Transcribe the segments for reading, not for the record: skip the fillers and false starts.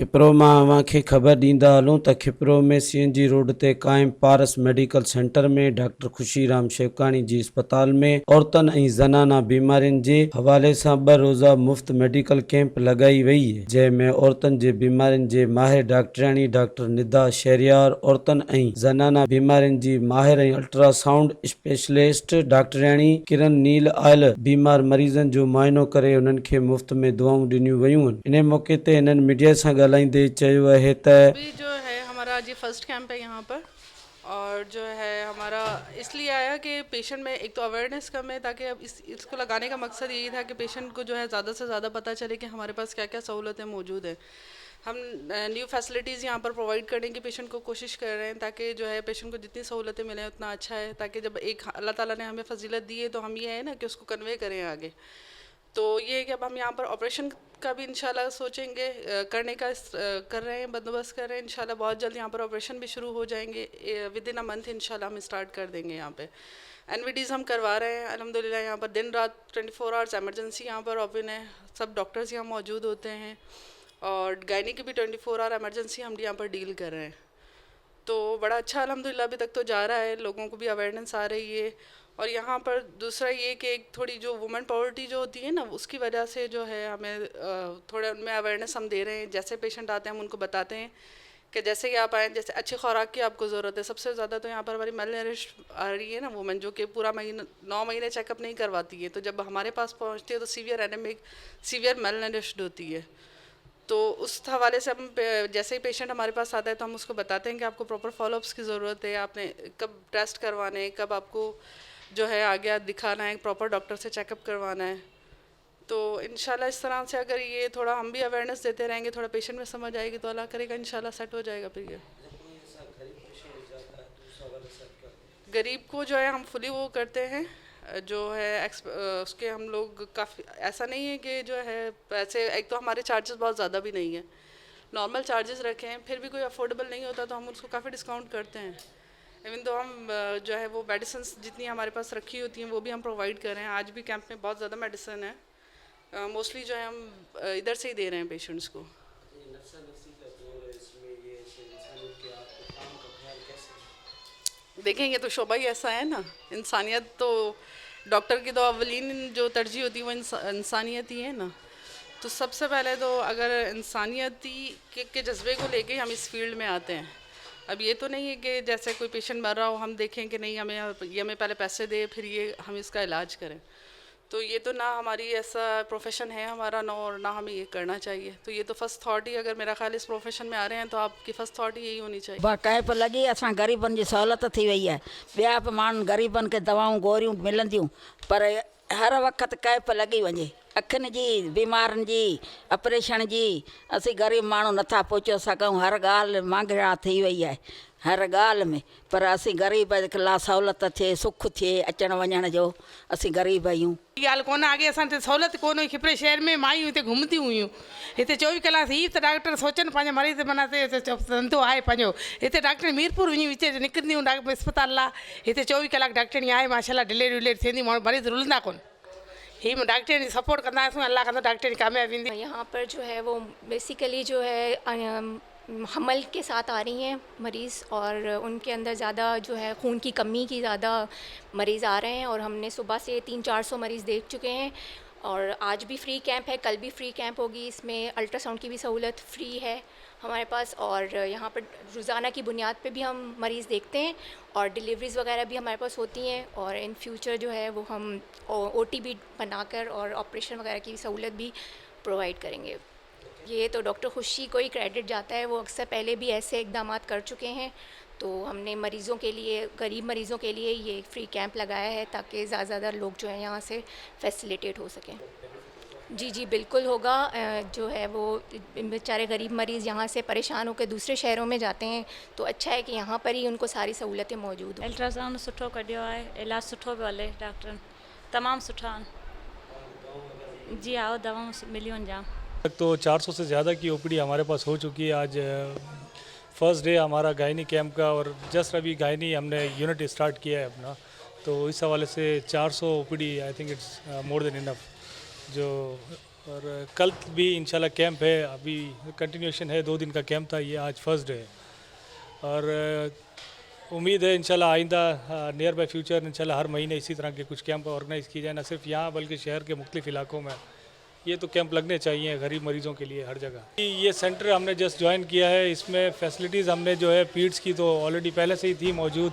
खिपरो मां अव्हांखे ख़बर ॾींदा हलूं त खिपरो में CNG रोड ते क़ाइम पारस मेडिकल सेंटर में डॉक्टर खुशीराम शेवकाणी जी अस्पताल में औरतुनि ऐं ज़नाना बीमारियुनि जे हवाले सां 2 रोज़ा मुफ़्त मेडिकल कैंप लगाई वई है, जंहिंमें औरतुनि जे बीमारियुनि जे माहिर डॉक्टराणी डॉक्टर निदा शहरियार, औरतुनि ऐं ज़नाना बीमारियुनि जी माहिर ऐं अल्ट्रासाउंड स्पेशलिस्ट डॉक्टराणी किरण नील आयल बीमार मरीज़नि जो मुआइनो करे उन्हनि खे मुफ़्त में दुआऊं ॾिनियूं वयूं आहिनि। इन मौके ते हिननि मीडिया सां ॻाल्हाईंदे चयो आहे त अभी जो है हमारा आज ये फर्स्ट कैंप है यहाँ पर, और जो है हमारा इसलिए आया कि पेशेंट में एक तो अवेयरनेस कम है, ताकि अब इसको लगाने का मकसद यही था कि पेशेंट को जो है ज़्यादा से ज़्यादा पता चले कि हमारे पास क्या क्या सहूलतें मौजूद हैं। हम न्यू फैसिलिटीज़ यहाँ पर प्रोवाइड करने की पेशेंट को कोशिश कर रहे हैं, ताकि जो है पेशेंट को जितनी सहूलतें मिलें उतना अच्छा है, ताकि जब एक अल्लाह ताला ने हमें फजीलत दी है तो हम ये है ना कि उसको कन्वे करें आगे। तो ये है कि अब हम यहाँ पर ऑपरेशन का भी इंशाल्लाह सोचेंगे, करने का कर रहे हैं, बंदोबस्त कर रहे हैं। इंशाल्लाह बहुत जल्द यहाँ पर ऑपरेशन भी शुरू हो जाएंगे, विद इन अ मंथ इंशाल्लाह हम स्टार्ट कर देंगे। यहाँ पे NVDs हम करवा रहे हैं अल्हम्दुलिल्लाह। यहाँ पर दिन रात 24 आवर्स एमरजेंसी यहाँ पर ओपन है, सब डॉक्टर्स यहाँ मौजूद होते हैं, और गायनी की भी 24 आवर एमरजेंसी हम यहाँ पर डील कर रहे हैं। तो बड़ा अच्छा अल्हम्दुलिल्लाह अभी तक तो जा रहा है, लोगों को भी अवेयरनेस आ रही है। और यहाँ पर दूसरा ये कि एक थोड़ी जो वुमेन पॉवर्टी जो होती है ना, उसकी वजह से जो है हमें थोड़ा उनमें अवेयरनेस हम दे रहे हैं। जैसे पेशेंट आते हैं हम उनको बताते हैं कि जैसे ही आप आएँ, जैसे अच्छी खुराक की आपको ज़रूरत है। सबसे ज़्यादा तो यहाँ पर हमारी मेलनरिश आ रही है ना वुमेन, जो कि पूरा महीना 9 महीने चेकअप नहीं करवाती है, तो जब हमारे पास पहुँचती है तो सीवियर एनेमिक, सीवियर मेलनरिश्ड होती है। तो उस हवाले से हम जैसे ही पेशेंट हमारे पास आता है तो हम उसको बताते हैं कि आपको प्रॉपर फॉलोअप्स की ज़रूरत है, आपने कब टेस्ट करवाने हैं, कब आपको जो है आगे दिखाना है, प्रॉपर डॉक्टर से चेकअप करवाना है। तो इंशाल्लाह इस तरह से अगर ये थोड़ा हम भी अवेयरनेस देते रहेंगे, थोड़ा पेशेंट में समझ आएगी, तो अल्लाह करेगा इंशाल्लाह सेट हो जाएगा। फिर ये गरीब को जो है हम फुली वो करते हैं, जो है उसके हम लोग काफ़ी, ऐसा नहीं है कि जो है पैसे, एक तो हमारे चार्जेस बहुत ज़्यादा भी नहीं है, नॉर्मल चार्जेस रखे हैं, फिर भी कोई अफोर्डेबल नहीं होता तो हम उसको काफ़ी डिस्काउंट करते हैं। इवन तो हम जो है वो मेडिसिन जितनी हमारे पास रखी होती हैं वो भी हम प्रोवाइड कर रहे हैं। आज भी कैंप में बहुत ज़्यादा मेडिसिन है, मोस्टली जो है हम इधर से ही दे रहे हैं पेशेंट्स को। देखें ये तो शोभा ही ऐसा है ना, इंसानियत तो डॉक्टर की तो अवलीन जो तरजीह होती है वो इंसानियत ही है ना। तो सबसे पहले तो अगर इंसानियती के जज्बे को लेके हम इस फील्ड में आते हैं। अब ये तो नहीं है कि जैसे कोई पेशेंट मर रहा हो हम देखें कि नहीं हमें पहले पैसे दे फिर ये हम इसका इलाज करें, तो ये तो ना हमारी ऐसा प्रोफेशन है हमारा, ना, और ना हमें ये करना चाहिए। तो ये तो फर्स्ट थॉट ही, अगर मेरा ख्याल इस प्रोफेशन में आ रहे हैं तो आपकी फर्स्ट थॉट ही यही होनी चाहिए। कैंप लगी, असां ग़रीबनि जी सहूलियत थी वई आहे। ॿिया बि माण्हू ग़रीबनि खे दवाऊं गोरियूं मिलंदियूं, पर हर वक़्तु कैंप लॻी वञे। अखियुनि जी बीमारनि जी, ऑपरेशन जी, असीं ग़रीब माण्हू नथा पहुची सघूं। हर ॻाल्हि महांगा थी वई आहे, हर ॻाल्हि में, पर असीं ग़रीब लाइ सहूलियत थिए, सुख थिए अचण वञण जो, असीं ग़रीब आहियूं। ॻाल्हि कोन अॻे असांखे सहूलियत कोन हुई। खिपरे शहर में मायूं हिते घुमंदियूं हुयूं, हिते 24 कलाक ही त डॉक्टर सोचनि पंहिंजे मरीज़ माना धंधो आहे पंहिंजो। हिते डॉक्टर मीरपुर वञी विच निकिरंदियूं अस्पताल लाइ, हिते 24 कलाक डॉक्टरनी आहे माशाल्लाह, डिलीवरी विलेवरी थींदी, माण्हू मरीज़ रुलंदा कोन। ही डॉक्टर सपोर्ट कंदा आहियूं, अल्लाह कंदो डॉक्टर कामयाबी ईंदी। यहाँ पर जो है वो बेसिकली जो है हमल के साथ आ रही हैं मरीज़, और उनके अंदर ज़्यादा जो है खून की कमी की ज़्यादा मरीज़ आ रहे हैं, और हमने सुबह से 300-400 मरीज़ देख चुके हैं। और आज भी फ्री कैंप है, कल भी फ्री कैंप होगी। इसमें अल्ट्रासाउंड की भी सहूलत फ्री है हमारे पास, और यहाँ पर रोज़ाना की बुनियाद पे भी हम मरीज़ देखते हैं, और डिलीवरीज़ वगैरह भी हमारे पास होती हैं। और इन फ्यूचर जो है वो हम OT भी बनाकर और ऑपरेशन वगैरह की सहूलत भी प्रोवाइड करेंगे। ये तो डॉक्टर खुशी को ही क्रेडिट जाता है, वो अक्सर पहले भी ऐसे इकदाम कर चुके हैं। तो हमने मरीज़ों के लिए, गरीब मरीज़ों के लिए ये फ्री कैंप लगाया है, ताकि ज़्यादा लोग जो है यहाँ से फैसिलिटेट हो सकें। जी बिल्कुल होगा। जो है वो बेचारे गरीब मरीज़ यहाँ से परेशान होकर दूसरे शहरों में जाते हैं, तो अच्छा है कि यहाँ पर ही उनको सारी सहूलतें मौजूद हैं। अल्ट्रासाउंड सुठो कढियो आहे, इलाज सुठो पियो हले, डॉक्टरनि तमामु सुठा आहिनि। जी आओ, दवाऊं मिलियूं आहिनि जाम। तो 400 से ज़्यादा की OPD हमारे पास हो चुकी है। आज फर्स्ट डे हमारा गायनी कैंप का, और जस्ट अभी गायनी हमने यूनिट स्टार्ट किया है अपना, तो इस हवाले से 400 OPD I think it's more than enough जो और कल भी इंशाल्लाह कैंप है, अभी कंटिन्यूशन है, 2 दिन का कैंप था, ये आज फर्स्ट डे है। और उम्मीद है इंशाल्लाह आइंदा नियर बाय फ्यूचर इंशाल्लाह हर महीने इसी तरह के कुछ कैंप ऑर्गेनाइज़ किए जाए, ना सिर्फ यहाँ बल्कि शहर के मुख्तलिफ इलाकों में ये तो कैंप लगने चाहिए गरीब मरीज़ों के लिए हर जगह। ये सेंटर हमने जस्ट ज्वाइन किया है, इसमें फैसिलिटीज़ हमने जो है पीड्स की तो ऑलरेडी पहले से ही थी मौजूद,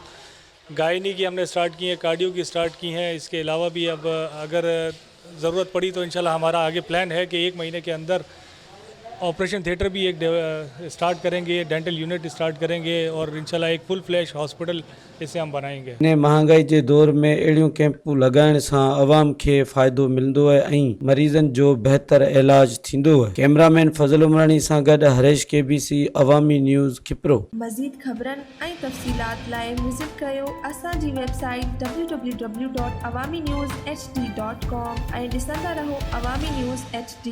गायनी की हमने स्टार्ट की है, कार्डियो की स्टार्ट की हैं, इसके अलावा भी अब अगर ज़रूरत पड़ी तो इंशाल्लाह हमारा आगे प्लान है कि 1 महीने के अंदर ऑपरेशन थिएटर भी एक स्टार्ट करेंगे, डेंटल यूनिट स्टार्ट करेंगे और इंशाल्लाह एक फुल फ्लैश हॉस्पिटल इसे हम बनाएंगे। ने महांगाई जे दौर में अहिड़ियूं कैंपूं लॻाइण सां अवाम खे फ़ाइदो मिलंदो आहे ऐं मरीज़नि जो बहितर इलाज थींदो आहे। कैमरामैन फज़ल उमरानी सां गॾु हरेश KBC अवामी न्यूज़ खिपरो। मज़ीद ख़बरनि ऐं तफ़सीलात लाइ विज़िट कयो असांजी वेबसाइट www.awamiNewsHD.com ऐं ॾिसंदा रहो अवामी न्यूज़ HD।